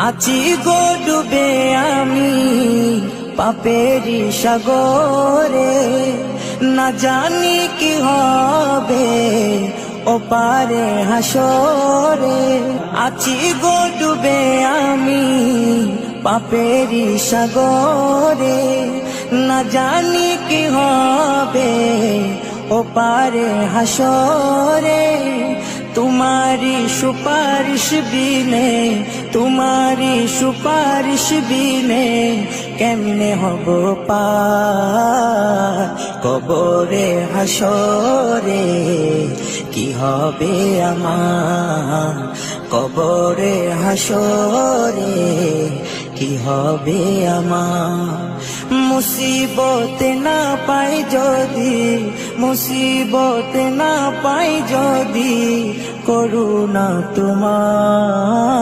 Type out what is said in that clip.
আছি গো ডুবে আমি পাপেরি সাগরে, না জানি কি হবে ওপারে হাসরে। আছি গো ডুবে আমি পাপেরি সাগরে, না জানি কি হবে ওপারে হাসরে। तुम्हारी सुपारिश बिने, तुम्हारी सुपारिश बिने केमने हबो पार कबरे हासरे की हबे आमार कबरे हासरे की हबे आमार। मुसीबत ना पाई जदि, मुसीबत ना पाई जदि करुणा तुम्हार।